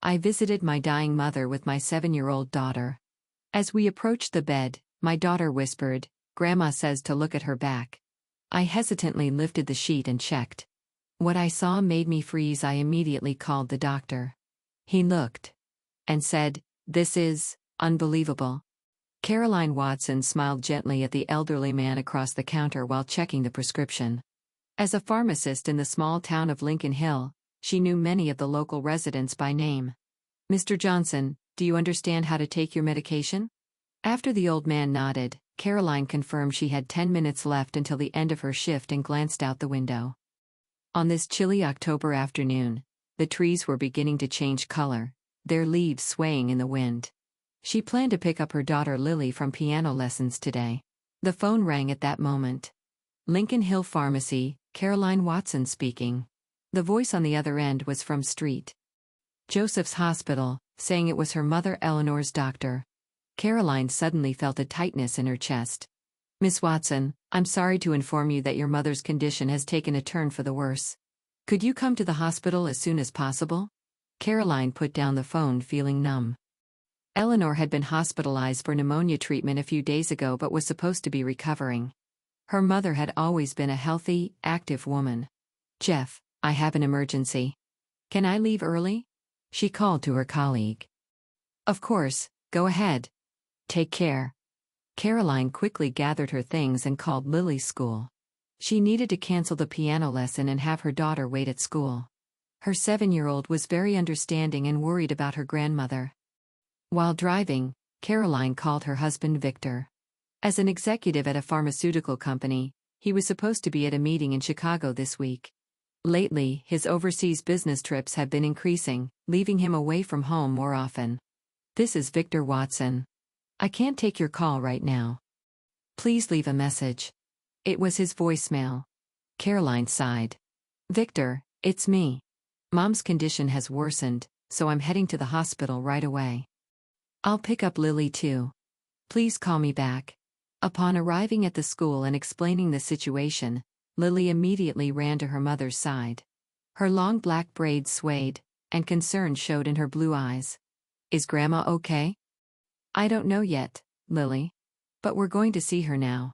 I visited my dying mother with my 7-year-old daughter. As we approached the bed, my daughter whispered, "Grandma says to look at her back." I hesitantly lifted the sheet and checked. What I saw made me freeze. I immediately called the doctor. He looked and said, "This is unbelievable." Caroline Watson smiled gently at the elderly man across the counter while checking the prescription. As a pharmacist in the small town of Lincoln Hill, she knew many of the local residents by name. "Mr. Johnson, do you understand how to take your medication?" After the old man nodded, Caroline confirmed she had 10 minutes left until the end of her shift and glanced out the window. On this chilly October afternoon, the trees were beginning to change color, their leaves swaying in the wind. She planned to pick up her daughter Lily from piano lessons today. The phone rang at that moment. Lincoln Hill Pharmacy, Caroline Watson speaking. The voice on the other end was from St. Joseph's Hospital, saying it was her mother Eleanor's doctor. Caroline suddenly felt a tightness in her chest. "Miss Watson, I'm sorry to inform you that your mother's condition has taken a turn for the worse. Could you come to the hospital as soon as possible?" Caroline put down the phone, feeling numb. Eleanor had been hospitalized for pneumonia treatment a few days ago but was supposed to be recovering. Her mother had always been a healthy, active woman. "Jeff, I have an emergency. Can I leave early?" she called to her colleague. "Of course, go ahead. Take care." Caroline quickly gathered her things and called Lily's school. She needed to cancel the piano lesson and have her daughter wait at school. Her 7-year-old was very understanding and worried about her grandmother. While driving, Caroline called her husband Victor. As an executive at a pharmaceutical company, he was supposed to be at a meeting in Chicago this week. Lately, his overseas business trips have been increasing, leaving him away from home more often. "This is Victor Watson. I can't take your call right now. Please leave a message." It was his voicemail. Caroline sighed. "Victor, it's me. Mom's condition has worsened, so I'm heading to the hospital right away. I'll pick up Lily too. Please call me back." Upon arriving at the school and explaining the situation, Lily immediately ran to her mother's side. Her long black braids swayed, and concern showed in her blue eyes. "Is Grandma okay?" "I don't know yet, Lily. But we're going to see her now."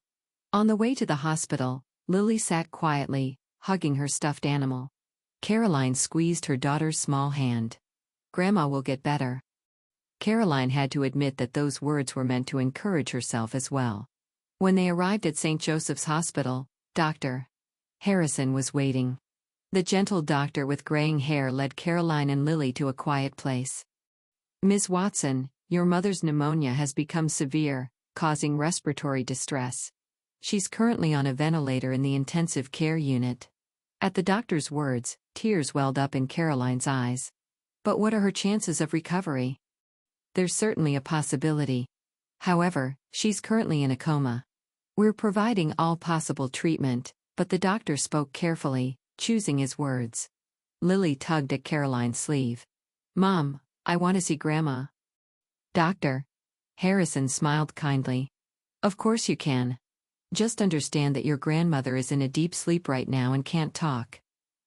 On the way to the hospital, Lily sat quietly, hugging her stuffed animal. Caroline squeezed her daughter's small hand. "Grandma will get better." Caroline had to admit that those words were meant to encourage herself as well. When they arrived at St. Joseph's Hospital, Dr. Harrison was waiting. The gentle doctor with graying hair led Caroline and Lily to a quiet place. "Miss Watson, your mother's pneumonia has become severe, causing respiratory distress. She's currently on a ventilator in the intensive care unit." At the doctor's words, tears welled up in Caroline's eyes. "But what are her chances of recovery?" "There's certainly a possibility. However, she's currently in a coma. We're providing all possible treatment," but the doctor spoke carefully, choosing his words. Lily tugged at Caroline's sleeve. "Mom, I want to see Grandma." "Dr. Harrison smiled kindly. "Of course you can. Just understand that your grandmother is in a deep sleep right now and can't talk."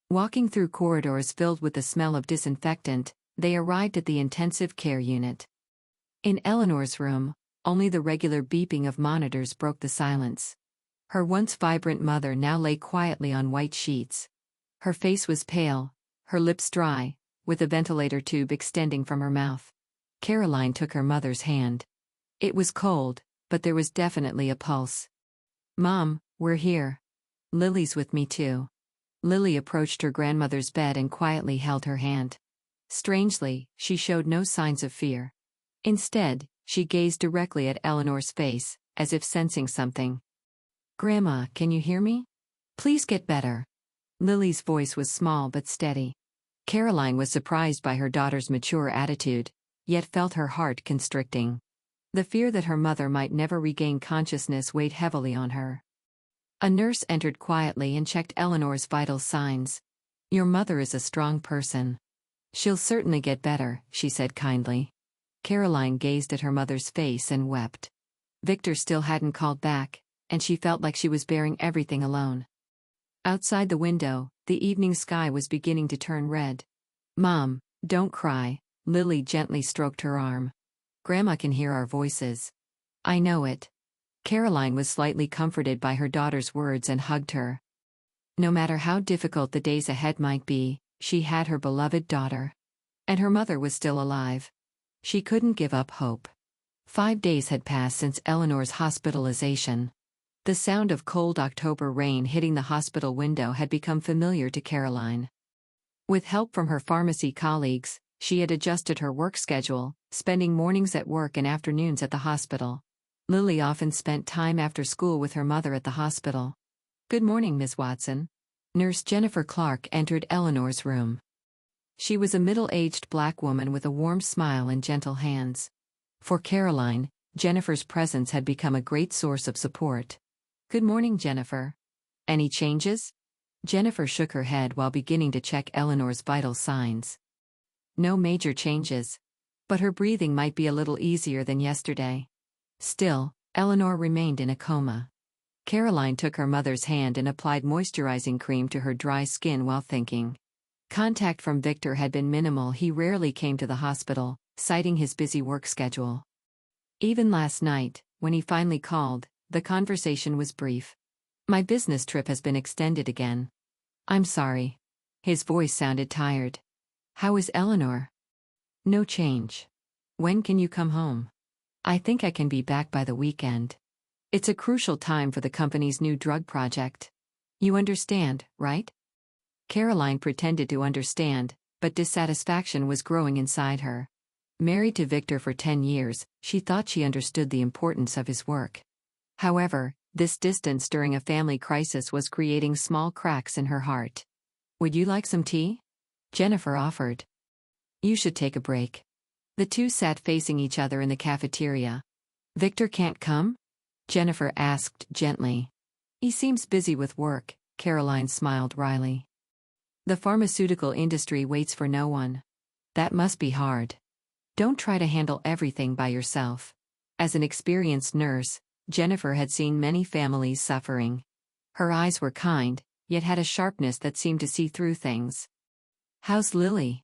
Walking through corridors filled with the smell of disinfectant, they arrived at the intensive care unit. In Eleanor's room, only the regular beeping of monitors broke the silence. Her once vibrant mother now lay quietly on white sheets. Her face was pale, her lips dry, with a ventilator tube extending from her mouth. Caroline took her mother's hand. It was cold, but there was definitely a pulse. "Mom, we're here. Lily's with me too." Lily approached her grandmother's bed and quietly held her hand. Strangely, she showed no signs of fear. Instead, she gazed directly at Eleanor's face, as if sensing something. "Grandma, can you hear me? Please get better." Lily's voice was small but steady. Caroline was surprised by her daughter's mature attitude, yet felt her heart constricting. The fear that her mother might never regain consciousness weighed heavily on her. A nurse entered quietly and checked Eleanor's vital signs. "Your mother is a strong person. She'll certainly get better," she said kindly. Caroline gazed at her mother's face and wept. Victor still hadn't called back, and she felt like she was bearing everything alone. Outside the window, the evening sky was beginning to turn red. "Mom, don't cry," Lily gently stroked her arm. Grandma can hear our voices. I know it. Caroline was slightly comforted by her daughter's words and hugged her. No matter how difficult the days ahead might be, she had her beloved daughter. And her mother was still alive. She couldn't give up hope. 5 days had passed since Eleanor's hospitalization. The sound of cold October rain hitting the hospital window had become familiar to Caroline. With help from her pharmacy colleagues, she had adjusted her work schedule, spending mornings at work and afternoons at the hospital. Lily often spent time after school with her mother at the hospital. Good morning, Ms. Watson. Nurse Jennifer Clark entered Eleanor's room. She was a middle-aged black woman with a warm smile and gentle hands. For Caroline, Jennifer's presence had become a great source of support. Good morning, Jennifer. Any changes? Jennifer shook her head while beginning to check Eleanor's vital signs. No major changes. But her breathing might be a little easier than yesterday. Still, Eleanor remained in a coma. Caroline took her mother's hand and applied moisturizing cream to her dry skin while thinking. Contact from Victor had been minimal. He rarely came to the hospital, citing his busy work schedule. Even last night, when he finally called, the conversation was brief. My business trip has been extended again. I'm sorry. His voice sounded tired. How is Eleanor? No change. When can you come home? I think I can be back by the weekend. It's a crucial time for the company's new drug project. You understand, right? Caroline pretended to understand, but dissatisfaction was growing inside her. Married to Victor for 10 years, she thought she understood the importance of his work. However, this distance during a family crisis was creating small cracks in her heart. Would you like some tea? Jennifer offered. You should take a break. The two sat facing each other in the cafeteria. Victor can't come? Jennifer asked gently. He seems busy with work, Caroline smiled wryly. The pharmaceutical industry waits for no one. That must be hard. Don't try to handle everything by yourself. As an experienced nurse, Jennifer had seen many families suffering. Her eyes were kind, yet had a sharpness that seemed to see through things. How's Lily?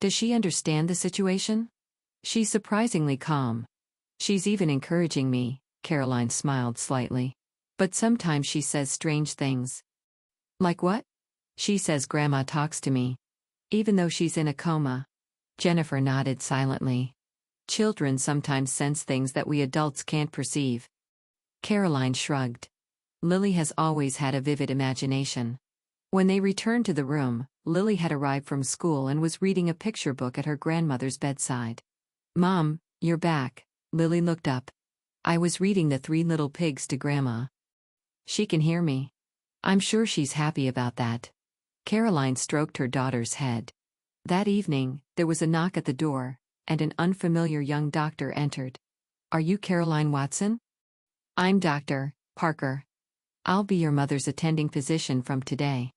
Does she understand the situation? She's surprisingly calm. She's even encouraging me, Caroline smiled slightly. But sometimes she says strange things. Like what? She says Grandma talks to me. Even though she's in a coma. Jennifer nodded silently. Children sometimes sense things that we adults can't perceive. Caroline shrugged. Lily has always had a vivid imagination. When they returned to the room, Lily had arrived from school and was reading a picture book at her grandmother's bedside. Mom, you're back. Lily looked up. I was reading The 3 Little Pigs to Grandma. She can hear me. I'm sure she's happy about that. Caroline stroked her daughter's head. That evening, there was a knock at the door, and an unfamiliar young doctor entered. Are you Caroline Watson? I'm Dr. Parker. I'll be your mother's attending physician from today.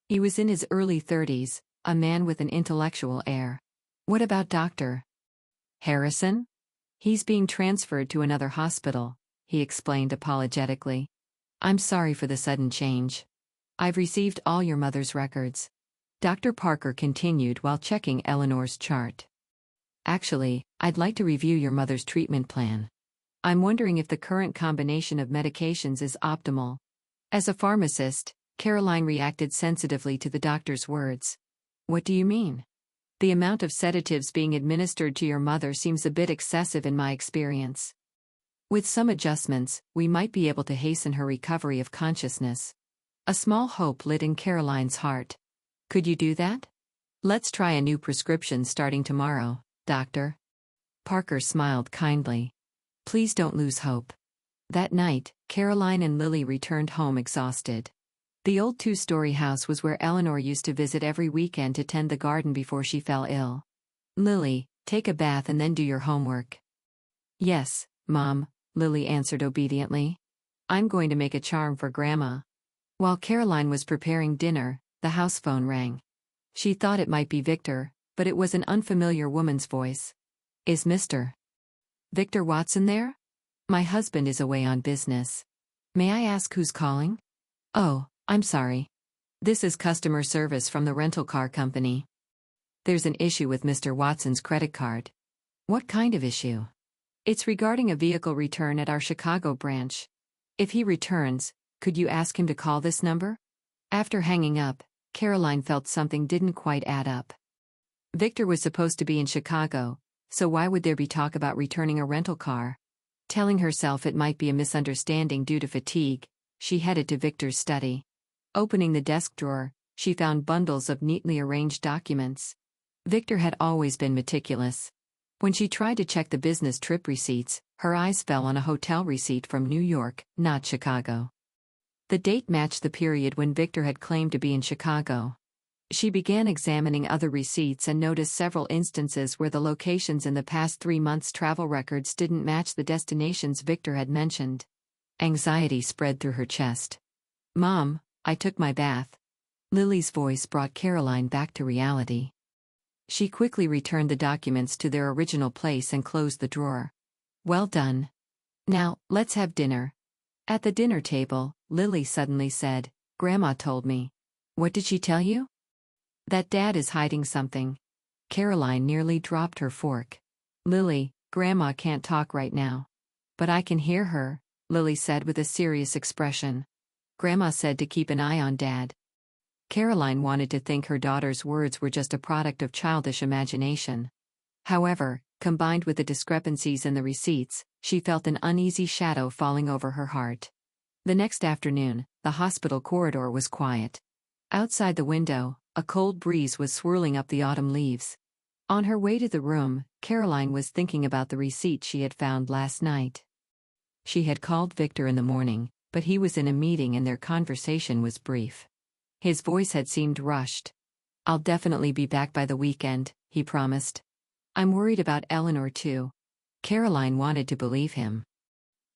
He was in his early 30s, a man with an intellectual air. What about Dr. Harrison? He's being transferred to another hospital, he explained apologetically. I'm sorry for the sudden change. I've received all your mother's records. Dr. Parker continued while checking Eleanor's chart. Actually, I'd like to review your mother's treatment plan. I'm wondering if the current combination of medications is optimal. As a pharmacist, Caroline reacted sensitively to the doctor's words. What do you mean? The amount of sedatives being administered to your mother seems a bit excessive in my experience. With some adjustments, we might be able to hasten her recovery of consciousness. A small hope lit in Caroline's heart. Could you do that? Let's try a new prescription starting tomorrow, Doctor. Parker smiled kindly. Please don't lose hope. That night, Caroline and Lily returned home exhausted. The old 2-story house was where Eleanor used to visit every weekend to tend the garden before she fell ill. Lily, take a bath and then do your homework. Yes, Mom, Lily answered obediently. I'm going to make a charm for Grandma. While Caroline was preparing dinner, the house phone rang. She thought it might be Victor, but it was an unfamiliar woman's voice. Is Mr. Victor Watson there? My husband is away on business. May I ask who's calling? Oh, I'm sorry. This is customer service from the rental car company. There's an issue with Mr. Watson's credit card. What kind of issue? It's regarding a vehicle return at our Chicago branch. If he returns, could you ask him to call this number? After hanging up, Caroline felt something didn't quite add up. Victor was supposed to be in Chicago, so why would there be talk about returning a rental car? Telling herself it might be a misunderstanding due to fatigue, she headed to Victor's study. Opening the desk drawer, she found bundles of neatly arranged documents. Victor had always been meticulous. When she tried to check the business trip receipts, her eyes fell on a hotel receipt from New York, not Chicago. The date matched the period when Victor had claimed to be in Chicago. She began examining other receipts and noticed several instances where the locations in the past 3 months' travel records didn't match the destinations Victor had mentioned. Anxiety spread through her chest. "Mom, I took my bath." Lily's voice brought Caroline back to reality. She quickly returned the documents to their original place and closed the drawer. "Well done. Now, let's have dinner." At the dinner table, Lily suddenly said, "Grandma told me." "What did she tell you?" "That Dad is hiding something." Caroline nearly dropped her fork. "Lily, Grandma can't talk right now." "But I can hear her," Lily said with a serious expression. "Grandma said to keep an eye on Dad." Caroline wanted to think her daughter's words were just a product of childish imagination. However, combined with the discrepancies in the receipts, she felt an uneasy shadow falling over her heart. The next afternoon, the hospital corridor was quiet. Outside the window, a cold breeze was swirling up the autumn leaves. On her way to the room, Caroline was thinking about the receipt she had found last night. She had called Victor in the morning, but he was in a meeting and their conversation was brief. His voice had seemed rushed. "I'll definitely be back by the weekend," he promised. "I'm worried about Eleanor too." Caroline wanted to believe him.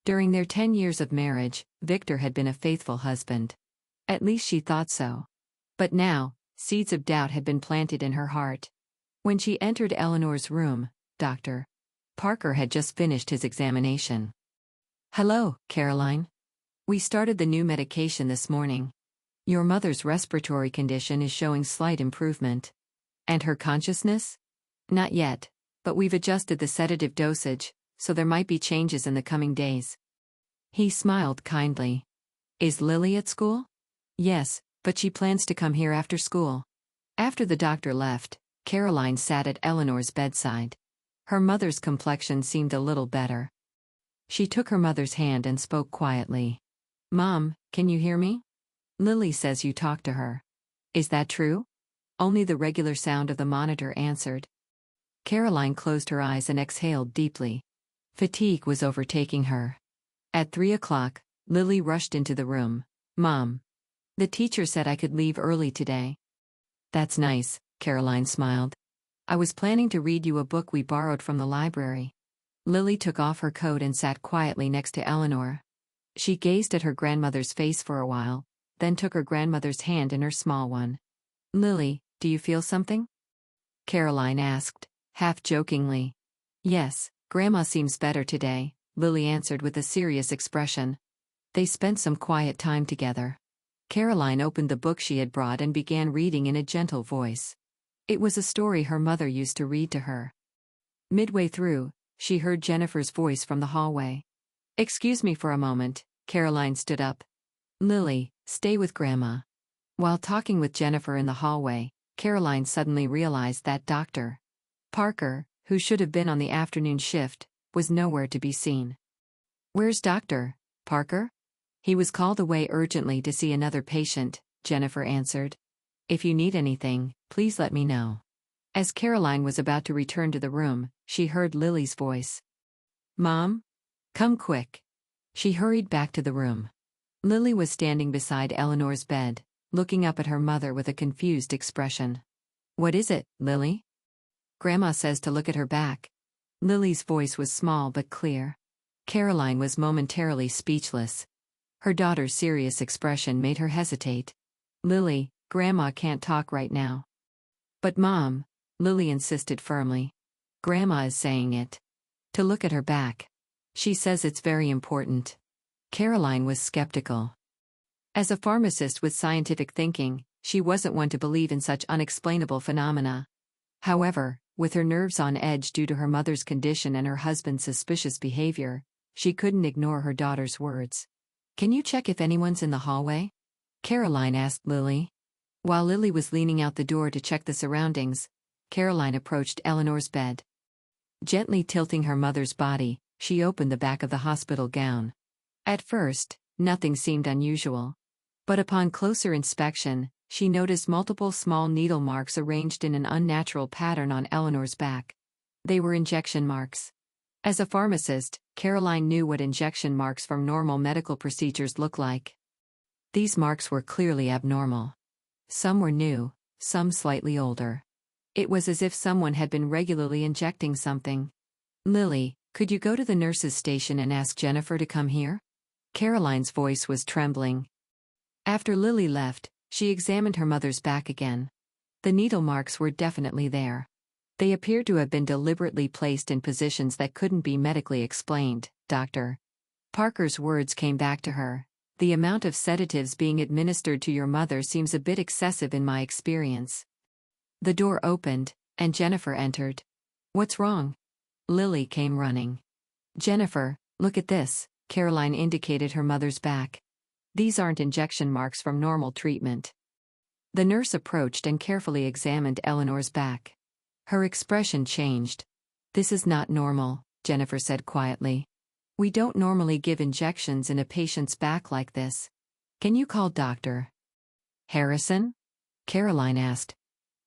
During their 10 years of marriage, Victor had been a faithful husband. At least she thought so. But now, seeds of doubt had been planted in her heart. When she entered Eleanor's room, Dr. Parker had just finished his examination. "Hello, Caroline. We started the new medication this morning. Your mother's respiratory condition is showing slight improvement." "And her consciousness?" "Not yet, but we've adjusted the sedative dosage, so there might be changes in the coming days." He smiled kindly. "Is Lily at school?" "Yes, but she plans to come here after school." After the doctor left, Caroline sat at Eleanor's bedside. Her mother's complexion seemed a little better. She took her mother's hand and spoke quietly. "Mom, can you hear me? Lily says you talked to her. Is that true?" Only the regular sound of the monitor answered. Caroline closed her eyes and exhaled deeply. Fatigue was overtaking her. At 3 o'clock, Lily rushed into the room. "Mom. The teacher said I could leave early today." "That's nice," Caroline smiled. "I was planning to read you a book we borrowed from the library." Lily took off her coat and sat quietly next to Eleanor. She gazed at her grandmother's face for a while, then took her grandmother's hand in her small one. "Lily, do you feel something?" Caroline asked, half jokingly. "Yes, Grandma seems better today," Lily answered with a serious expression. They spent some quiet time together. Caroline opened the book she had brought and began reading in a gentle voice. It was a story her mother used to read to her. Midway through, she heard Jennifer's voice from the hallway. "Excuse me for a moment." Caroline stood up. "Lily, stay with Grandma." While talking with Jennifer in the hallway, Caroline suddenly realized that Dr. Parker, who should have been on the afternoon shift, was nowhere to be seen. "Where's Dr. Parker?" "He was called away urgently to see another patient," Jennifer answered. "If you need anything, please let me know." As Caroline was about to return to the room, she heard Lily's voice. "Mom? Come quick." She hurried back to the room. Lily was standing beside Eleanor's bed, looking up at her mother with a confused expression. "What is it, Lily?" "Grandma says to look at her back." Lily's voice was small but clear. Caroline was momentarily speechless. Her daughter's serious expression made her hesitate. "Lily, Grandma can't talk right now." "But Mom," Lily insisted firmly. "Grandma is saying it. To look at her back. She says it's very important." Caroline was skeptical. As a pharmacist with scientific thinking, she wasn't one to believe in such unexplainable phenomena. However, with her nerves on edge due to her mother's condition and her husband's suspicious behavior, she couldn't ignore her daughter's words. "Can you check if anyone's in the hallway?" Caroline asked Lily. While Lily was leaning out the door to check the surroundings, Caroline approached Eleanor's bed. Gently tilting her mother's body, she opened the back of the hospital gown. At first, nothing seemed unusual. But upon closer inspection, she noticed multiple small needle marks arranged in an unnatural pattern on Eleanor's back. They were injection marks. As a pharmacist, Caroline knew what injection marks from normal medical procedures look like. These marks were clearly abnormal. Some were new, some slightly older. It was as if someone had been regularly injecting something. "Lily, could you go to the nurse's station and ask Jennifer to come here?" Caroline's voice was trembling. After Lily left, she examined her mother's back again. The needle marks were definitely there. They appeared to have been deliberately placed in positions that couldn't be medically explained. Dr. Parker's words came back to her. "The amount of sedatives being administered to your mother seems a bit excessive in my experience." The door opened, and Jennifer entered. "What's wrong?" Lily came running. "Jennifer, look at this," Caroline indicated her mother's back. "These aren't injection marks from normal treatment." The nurse approached and carefully examined Eleanor's back. Her expression changed. "This is not normal," Jennifer said quietly. "We don't normally give injections in a patient's back like this. Can you call Dr. Harrison?" Caroline asked.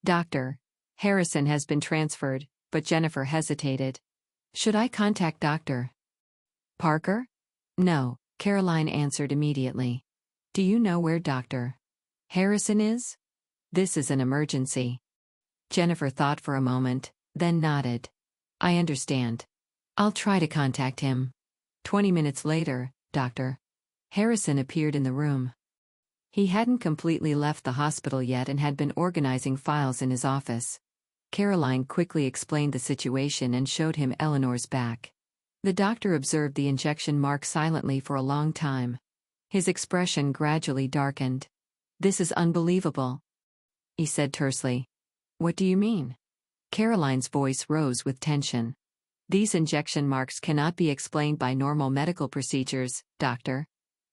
"Dr. Harrison has been transferred," but Jennifer hesitated. "Should I contact Dr. Parker?" "No," Caroline answered immediately. "Do you know where Dr. Harrison is?" "This is an emergency." Jennifer thought for a moment, then nodded. "I understand. I'll try to contact him." 20 minutes later, Dr. Harrison appeared in the room. He hadn't completely left the hospital yet and had been organizing files in his office. Caroline quickly explained the situation and showed him Eleanor's back. The doctor observed the injection mark silently for a long time. His expression gradually darkened. "This is unbelievable," he said tersely. "What do you mean?" Caroline's voice rose with tension. "These injection marks cannot be explained by normal medical procedures, Dr.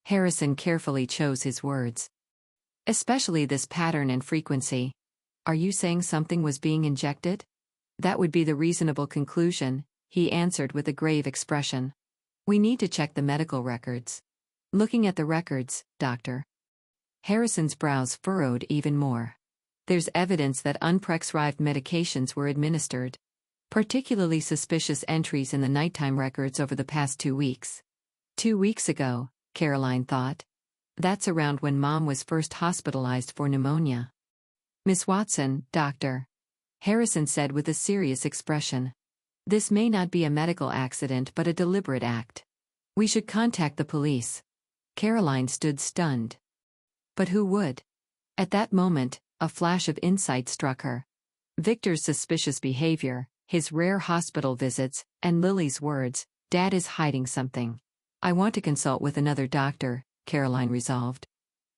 Harrison carefully chose his words. "Especially this pattern and frequency. Are you saying something was being injected?" "That would be the reasonable conclusion," he answered with a grave expression. "We need to check the medical records." "Looking at the records, Dr. Harrison's brows furrowed even more. "There's evidence that unprescribed medications were administered. Particularly suspicious entries in the nighttime records over the past 2 weeks. 2 weeks ago, Caroline thought. That's around when Mom was first hospitalized for pneumonia." "Miss Watson, Dr. Harrison said with a serious expression. "This may not be a medical accident but a deliberate act. We should contact the police." Caroline stood stunned. But who would? At that moment, a flash of insight struck her. Victor's suspicious behavior, his rare hospital visits, and Lily's words, "Dad is hiding something. I want to consult with another doctor," Caroline resolved.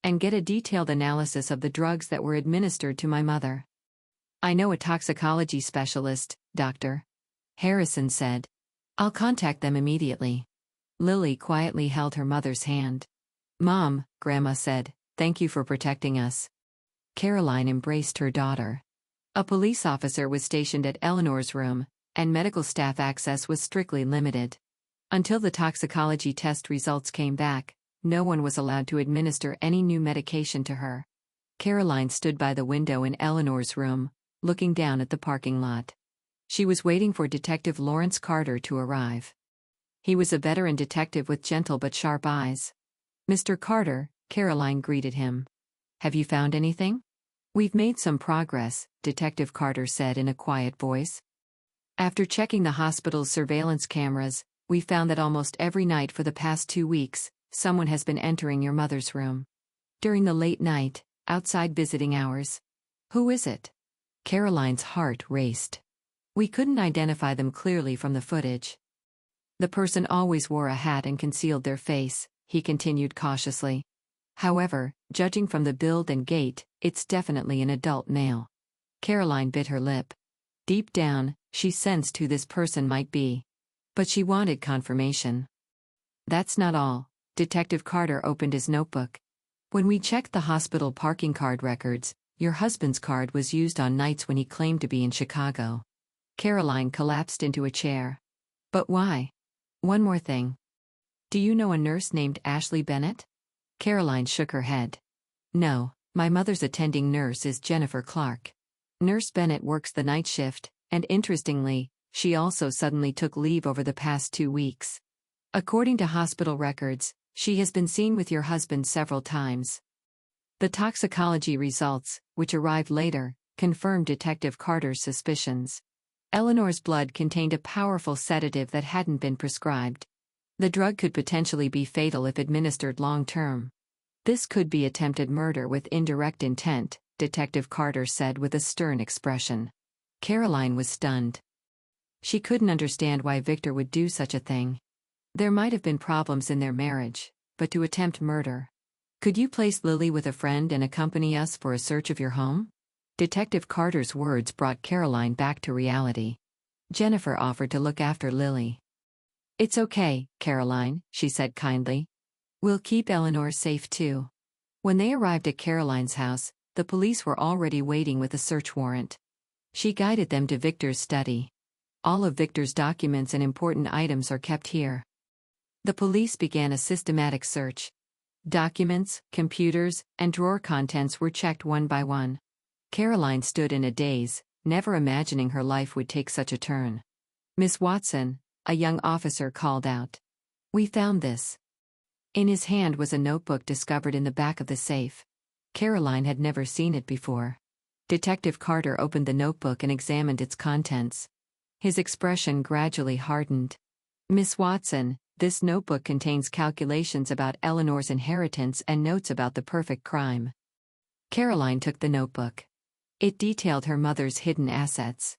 "And get a detailed analysis of the drugs that were administered to my mother." "I know a toxicology specialist," Dr. Harrison said. "I'll contact them immediately." Lily quietly held her mother's hand. "Mom," Grandma said, "thank you for protecting us." Caroline embraced her daughter. A police officer was stationed at Eleanor's room, and medical staff access was strictly limited. Until the toxicology test results came back, no one was allowed to administer any new medication to her. Caroline stood by the window in Eleanor's room, looking down at the parking lot. She was waiting for Detective Lawrence Carter to arrive. He was a veteran detective with gentle but sharp eyes. "Mr. Carter," Caroline greeted him. "Have you found anything?" "We've made some progress," Detective Carter said in a quiet voice. "After checking the hospital's surveillance cameras, we found that almost every night for the past 2 weeks, someone has been entering your mother's room. During the late night, outside visiting hours." "Who is it?" Caroline's heart raced. "We couldn't identify them clearly from the footage." "The person always wore a hat and concealed their face," he continued cautiously. "However, judging from the build and gait, it's definitely an adult male." Caroline bit her lip. Deep down, she sensed who this person might be. But she wanted confirmation. That's not all. Detective Carter opened his notebook. When we checked the hospital parking card records, your husband's card was used on nights when he claimed to be in Chicago. Caroline collapsed into a chair. But why? One more thing. Do you know a nurse named Ashley Bennett? Caroline shook her head. No, my mother's attending nurse is Jennifer Clark. Nurse Bennett works the night shift, and interestingly, she also suddenly took leave over the past 2 weeks. According to hospital records, she has been seen with your husband several times. The toxicology results, which arrived later, confirmed Detective Carter's suspicions. Eleanor's blood contained a powerful sedative that hadn't been prescribed. The drug could potentially be fatal if administered long-term. This could be attempted murder with indirect intent, Detective Carter said with a stern expression. Caroline was stunned. She couldn't understand why Victor would do such a thing. There might have been problems in their marriage, but to attempt murder. Could you place Lily with a friend and accompany us for a search of your home? Detective Carter's words brought Caroline back to reality. Jennifer offered to look after Lily. It's okay, Caroline, she said kindly. We'll keep Eleanor safe too. When they arrived at Caroline's house, the police were already waiting with a search warrant. She guided them to Victor's study. All of Victor's documents and important items are kept here. The police began a systematic search. Documents, computers, and drawer contents were checked one by one. Caroline stood in a daze, never imagining her life would take such a turn. Miss Watson, a young officer called out. We found this. In his hand was a notebook discovered in the back of the safe. Caroline had never seen it before. Detective Carter opened the notebook and examined its contents. His expression gradually hardened. Miss Watson, this notebook contains calculations about Eleanor's inheritance and notes about the perfect crime. Caroline took the notebook. It detailed her mother's hidden assets.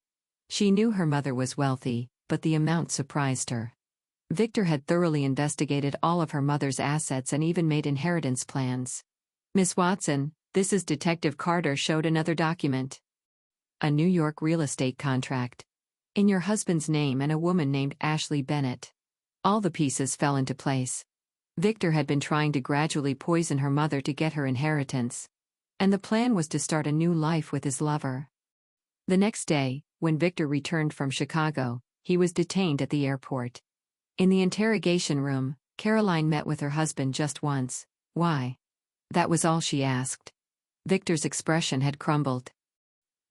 She knew her mother was wealthy, but the amount surprised her. Victor had thoroughly investigated all of her mother's assets and even made inheritance plans. Miss Watson, this is Detective Carter showed another document. A New York real estate contract. In your husband's name and a woman named Ashley Bennett. All the pieces fell into place. Victor had been trying to gradually poison her mother to get her inheritance. And the plan was to start a new life with his lover. The next day, when Victor returned from Chicago, he was detained at the airport. In the interrogation room, Caroline met with her husband just once. Why? That was all she asked. Victor's expression had crumbled.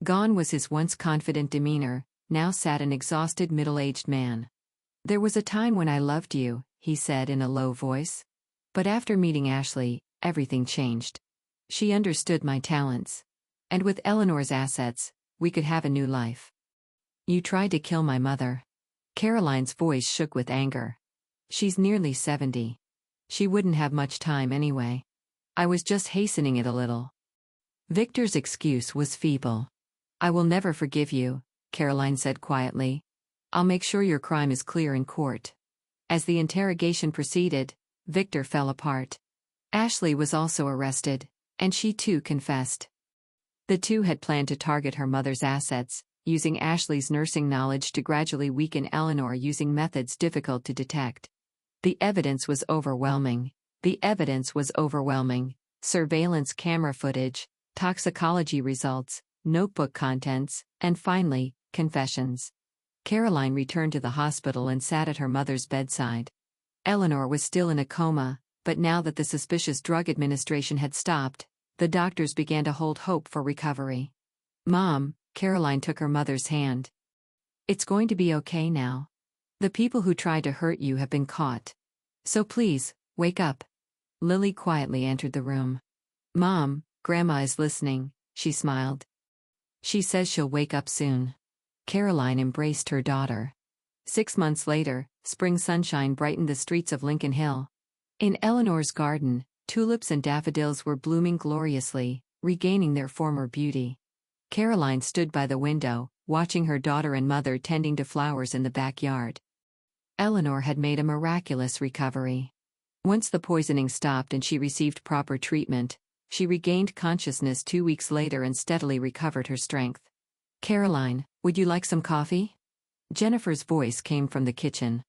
Gone was his once confident demeanor, now sat an exhausted middle-aged man. There was a time when I loved you, he said in a low voice. But after meeting Ashley, everything changed. She understood my talents. And with Eleanor's assets, we could have a new life. You tried to kill my mother. Caroline's voice shook with anger. She's nearly 70. She wouldn't have much time anyway. I was just hastening it a little. Victor's excuse was feeble. I will never forgive you, Caroline said quietly. I'll make sure your crime is clear in court. As the interrogation proceeded, Victor fell apart. Ashley was also arrested, and she too confessed. The two had planned to target her mother's assets, using Ashley's nursing knowledge to gradually weaken Eleanor using methods difficult to detect. The evidence was overwhelming. Surveillance camera footage, toxicology results, notebook contents, and finally, confessions. Caroline returned to the hospital and sat at her mother's bedside. Eleanor was still in a coma, but now that the suspicious drug administration had stopped, the doctors began to hold hope for recovery. Mom, Caroline took her mother's hand. It's going to be okay now. The people who tried to hurt you have been caught. So please, wake up. Lily quietly entered the room. Mom, Grandma is listening, she smiled. She says she'll wake up soon. Caroline embraced her daughter. 6 months later, spring sunshine brightened the streets of Lincoln Hill. In Eleanor's garden, tulips and daffodils were blooming gloriously, regaining their former beauty. Caroline stood by the window, watching her daughter and mother tending to flowers in the backyard. Eleanor had made a miraculous recovery. Once the poisoning stopped and she received proper treatment, she regained consciousness 2 weeks later and steadily recovered her strength. Caroline, would you like some coffee? Jennifer's voice came from the kitchen.